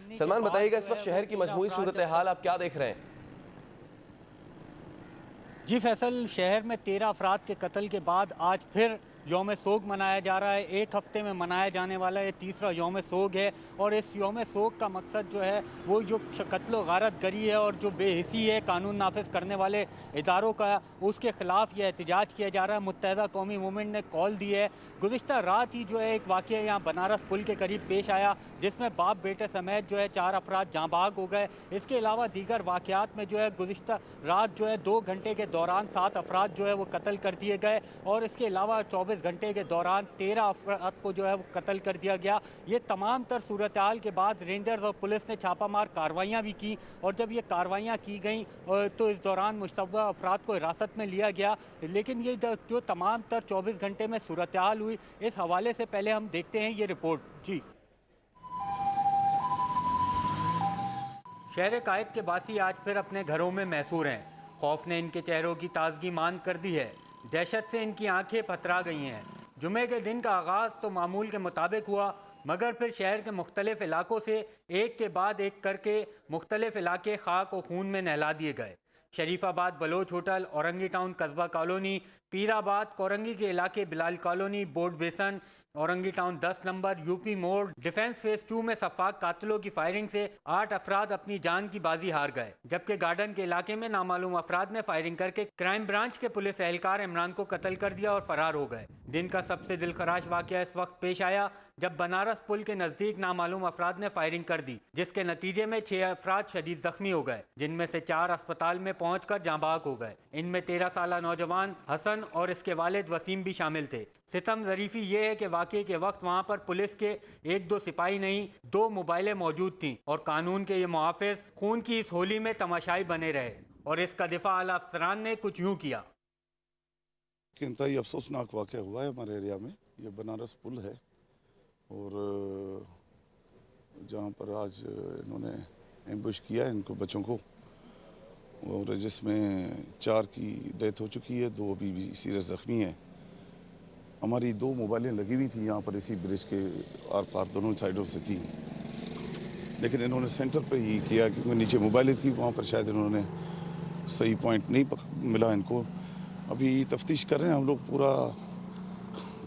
सलमान, बताइएगा इस वक्त शहर की मजमूई सूरत हाल आप क्या देख रहे हैं? जी फैसल, शहर में 13 अफराद के कत्ल के बाद आज फिर यौम सोग मनाया जा रहा है। एक हफ्ते में मनाया जाने वाला ये तीसरा यौम सोग है और इस यौम सोग का मकसद जो है वो जो कत्ल गारत गरी है और जो बेहिसी है कानून नाफिज करने वाले इदारों का, उसके ख़िलाफ़ यह एहतजाज किया जा रहा है। मुत्तहदा कौमी मूवमेंट ने कॉल दी है। गुज़िश्ता रात ही जो है एक वाक़या यहाँ बनारस पुल के करीब पेश आया जिसमें बाप बेटे समेत जो है 4 अफराद जाँ बाग हो गए। इसके अलावा दीगर वाक़यात में जो है गुज़िश्ता रात जो है 2 घंटे के दौरान 7 अफराद जो है वो कत्ल कर दिए गए और इसके अलावा 24 घंटे के दौरान 13 अफराद को जो है वो कत्ल कर दिया गया। ये तमाम तर सूरत हाल के बाद रेंजर्स और पुलिस ने छापामार कार्रवाइयाँ भी की और जब ये कार्रवाइयाँ की गई तो इस दौरान मुश्तबा अफराद को हिरासत में लिया गया। लेकिन ये जो तमाम तर 24 घंटे में सूरत हाल हुई, इस हवाले से पहले हम देखते हैं ये रिपोर्ट। जी, शहर कायद के बासी आज फिर अपने घरों में मैसूर हैं। खौफ ने इनके चेहरों की ताजगी मान कर दी है। दहशत से इनकी आंखें पथरा गई हैं। जुमे के दिन का आगाज़ तो मामूल के मुताबिक हुआ, मगर फिर शहर के मुख्तलिफ इलाकों से एक के बाद एक करके मुख्तलिफ इलाके खाक और खून में नहला दिए गए। Sharifabad Baloch hotel, Orangi town Qasba colony, Pirabad Korangi के इलाके बिलाल कॉलोनी, बोर्ड बेसन, औरंगी टाउन 10 नंबर, यूपी मोड़, डिफेंस फेज 2 में सफाक कातिलों की फायरिंग से 8 अफराद अपनी जान की बाजी हार गए, जबकि गार्डन के इलाके में नामालूम अफराद ने फायरिंग करके क्राइम ब्रांच के पुलिस एहलकार इमरान को कत्ल कर दिया और फरार हो गए। दिन का सबसे दिलखराश वाकया इस वक्त पेश आया जब बनारस पुल के नजदीक नामालूम अफराद ने फायरिंग कर दी, जिसके नतीजे में 6 अफराद शदीद जख्मी हो गए, जिनमें से 4 अस्पताल में पहुंचकर जांबाग हो गए। इनमें 13 साला नौजवान हसन और इसके वालिद वसीम भी शामिल थे। सितम ज़रीफ़ी ये है कि वाक़े के वक्त वहाँ पर पुलिस के 1-2 सिपाही नहीं, 2 मोबाइलें मौजूद थीं और कानून के ये मुहाफ़िज़ खून की इस होली में तमाशाई बने रहे और इसका दिफा आला अफसरान ने कुछ यूँ किया। इंतहाई अफसोसनाक वाक़या हुआ है हमारे एरिया में। ये बनारस पुल है और जहाँ पर आज इन्होंने एम्बुश किया है इनको बच्चों को, और जिसमें 4 की डेथ हो चुकी है, 2 अभी भी सीरियस ज़ख्मी हैं। हमारी 2 मोबाइलें लगी हुई थी यहाँ पर इसी ब्रिज के आर पार दोनों साइडों से थी, लेकिन इन्होंने सेंटर पर ही किया क्योंकि नीचे मोबाइलें थी, वहाँ पर शायद इन्होंने सही पॉइंट नहीं मिला इनको। अभी तफ्तीश कर रहे हैं हम लोग, पूरा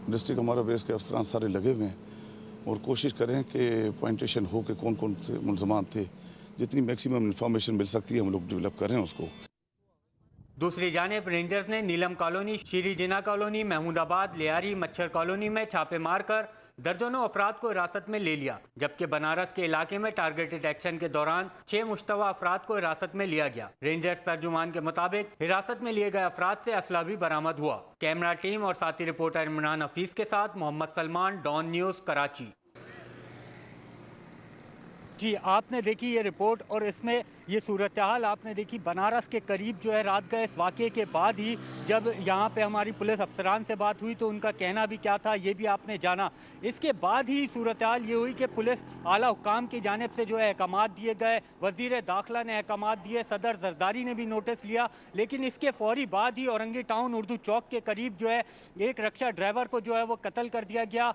डिस्ट्रिक्ट हमारा बेस के अफसरान सारे लगे हुए हैं और कोशिश करें कि पॉइंटेशन हो कि कौन कौन से मुलजमान थे। जितनी मैक्सिमम इंफॉर्मेशन मिल सकती है हम लोग डेवलप करें उसको। दूसरी जानिब रेंजर्स ने नीलम कॉलोनी, श्री जिना कॉलोनी, महमूदाबाद, लियारी, मच्छर कॉलोनी में छापे मारकर दर्जनों अफराद को हिरासत में ले लिया, जबकि बनारस के इलाके में टारगेटेड एक्शन के दौरान 6 मुश्तबा अफराद को हिरासत में लिया गया। रेंजर्स तर्जुमान के मुताबिक हिरासत में लिए गए अफराद से असला भी बरामद हुआ। कैमरा टीम और साथी रिपोर्टर इमरान हफीज के साथ मोहम्मद सलमान, डॉन न्यूज़, कराची। जी, आपने देखी ये रिपोर्ट और इसमें ये सूरत हाल आपने देखी। बनारस के करीब जो है रात गए इस वाक़े के बाद ही जब यहाँ पे हमारी पुलिस अफसरान से बात हुई तो उनका कहना भी क्या था ये भी आपने जाना। इसके बाद ही सूरत हाल ये हुई कि पुलिस आला हुक्काम की जानिब से जो है अहकामात दिए गए, वज़ीर दाखिला ने अहकामात दिए, सदर जरदारी ने भी नोटिस लिया, लेकिन इसके फौरी बाद ही औरंगी टाउन उर्दू चौक के करीब जो है एक रक्षा ड्राइवर को जो है वो कत्ल कर दिया गया।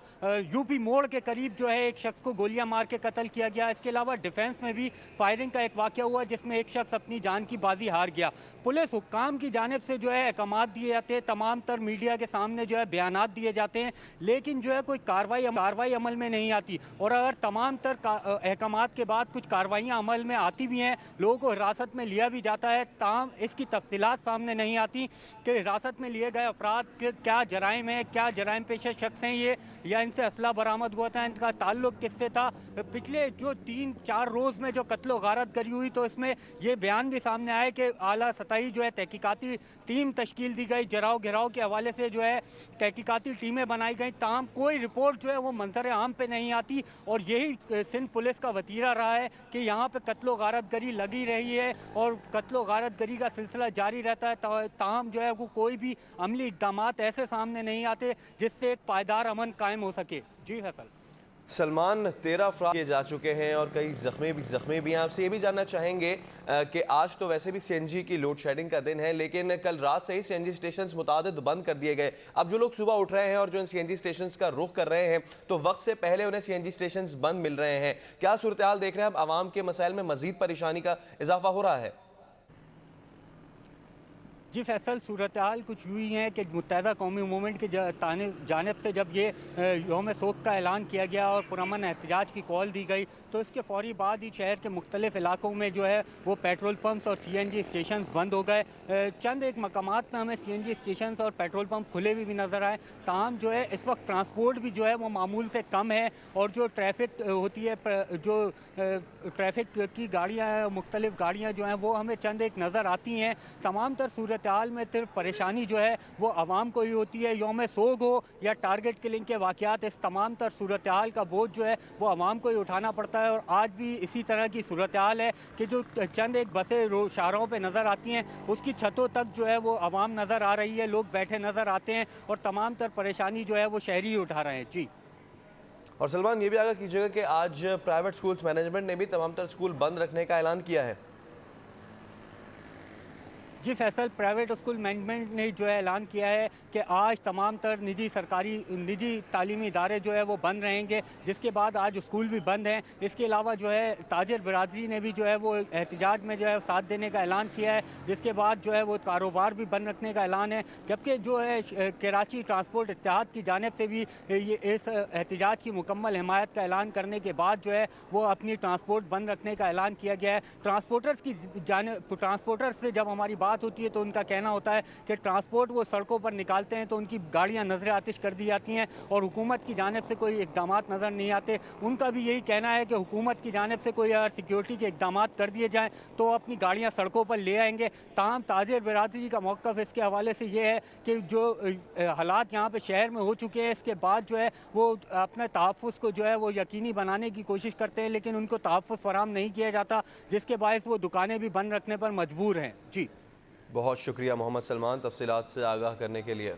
यूपी मोड़ के करीब जो है एक शख्स को गोलियां मार के कत्ल किया गया। इसके अलावा डिफेंस में भी फायरिंग का एक वाक़या हुआ जिसमें एक शख्स अपनी जान की बाजी हार गया। पुलिस हुक्काम की जानिब से जो है अहकामात दिए जाते हैं, तमाम तर मीडिया के सामने जो है बयानात दिए जाते हैं, लेकिन जो है कोई कार्रवाई अमल में नहीं आती। और अगर तमाम तर अहकामात के बाद कुछ कार्रवाइयाँ अमल में आती भी हैं, लोगों को हिरासत में लिया भी जाता है, ताहम इसकी तफसीलात सामने नहीं आती कि हिरासत में लिए गए अफराद के क्या जराइम है, क्या जराइम पेशा शख्स हैं ये, या इनसे असला बरामद हुआ था, इनका ताल्लुक किससे था। पिछले जो 3-4 रोज़ में जो कत्लो गारत गरी हुई तो इसमें ये बयान भी सामने आया कि आला सतही जो है तहकीकाती टीम तश्कील दी गई, जराव गिराव के हवाले से जो है तहकीकाती टीमें बनाई गई, ताहम कोई रिपोर्ट जो है वो मंजर आम पे नहीं आती। और यही सिंध पुलिस का वतीरा रहा है कि यहाँ पे कत्लो गारत गरी लगी रही है और कत्लो गारत गरी का सिलसिला जारी रहता है, ताहम जो है वो कोई भी अमली इक़दामात ऐसे सामने नहीं आते जिससे एक पायदार अमन कायम हो सके। जी फैसल। सलमान, 13 अफराद किए जा चुके हैं और कई जख्मी भी हैं। आपसे ये भी जानना चाहेंगे कि आज तो वैसे भी सीएनजी की लोड शेडिंग का दिन है, लेकिन कल रात से ही सीएनजी स्टेशन मुतादिद बंद कर दिए गए। अब जो लोग सुबह उठ रहे हैं और जो इन सीएनजी स्टेशन का रुख कर रहे हैं, तो वक्त से पहले उन्हें सीएनजी स्टेशन बंद मिल रहे हैं। क्या सूरत हाल देख रहे हैं? अब आवाम के मसाइल में मजीद परेशानी का इजाफा हो रहा है? जी फैसल, सूरत हाल कुछ यूँ ही है कि मुत्तहदा कौमी मूवमेंट की जानिब से जब ये यौम सोग का ऐलान किया गया और पुरअमन एहतजाज की कॉल दी गई, तो इसके फ़ौरी बाद ही शहर के मुख्तलिफ़ इलाकों में जो है वो पेट्रोल पम्प्स और CNG स्टेशन बंद हो गए। चंद एक मकामात में हमें CNG स्टेशन और पेट्रोल पम्प खुले भी नज़र आए। ताहम जो है इस वक्त ट्रांसपोर्ट भी जो है वो मामूल से कम है और जो ट्रैफिक होती है, जो ट्रैफिक की गाड़ियाँ हैं, मुख्तलिफ़ गाड़ियाँ जो हैं वो हमें चंद एक नज़र आती हैं। तमाम तर सूरत हाल में सिर्फ परेशानी जो है वो आवाम को ही होती है। यौम सोग हो या टारगेट किलिंग के वाक़यात, इस तमाम तर सूरत हाल का बोझ जो है वो आवाम को ही उठाना पड़ता है। और आज भी इसी तरह की सूरत हाल है कि जो चंद एक बसें शाहराहों पे नज़र आती हैं, उसकी छतों तक जो है वो आवाम नज़र आ रही है, लोग बैठे नज़र आते हैं और तमाम तर परेशानी जो है वो शहरी ही उठा रहे हैं। जी। और सलमान, ये भी आगाह कीजिएगा कि आज प्राइवेट स्कूल्स मैनेजमेंट ने भी तमाम तर स्कूल बंद रखने का ऐलान किया है। जी फैसल, प्राइवेट स्कूल मैनेजमेंट ने जो है ऐलान किया है कि आज तमाम तर निजी तालीमी इदारे जो है वो बंद रहेंगे, जिसके बाद आज स्कूल भी बंद हैं। इसके अलावा जो है ताजिर बिरादरी ने भी जो है वो एहतजाज में जो है साथ देने का ऐलान किया है, जिसके बाद जो है वो कारोबार भी बंद रखने का ऐलान है। जबकि जो है कराची ट्रांसपोर्ट इत्तेहाद की जानिब से भी ये इस एहतजाज की मुकम्मल हिमायत का ऐलान करने के बाद जो है वो अपनी ट्रांसपोर्ट बंद रखने का ऐलान किया गया है। ट्रांसपोर्टर्स से जब हमारी बात होती है तो उनका कहना होता है कि ट्रांसपोर्ट वो सड़कों पर निकालते हैं तो उनकी गाड़ियां नजर आतिश कर दी जाती हैं और हुकूमत की जानिब से कोई इकदाम नज़र नहीं आते। उनका भी यही कहना है कि हुकूमत की जानिब से कोई अगर सिक्योरिटी के इकदाम कर दिए जाएँ तो अपनी गाड़ियाँ सड़कों पर ले आएंगे। ताहम ताजिर बिरादरी का मौक़िफ़ इसके हवाले से ये है कि जो हालात यहाँ पर शहर में हो चुके हैं, इसके बाद जो है वो अपने तहफ़्फ़ुज़ को जो है वो यकीनी बनाने की कोशिश करते हैं, लेकिन उनको तहफ़्फ़ुज़ फराहम नहीं किया जाता, जिसके बायस वो दुकानें भी बंद रखने पर मजबूर हैं। जी, बहुत शुक्रिया मोहम्मद सलमान, तफसीलात से आगाह करने के लिए।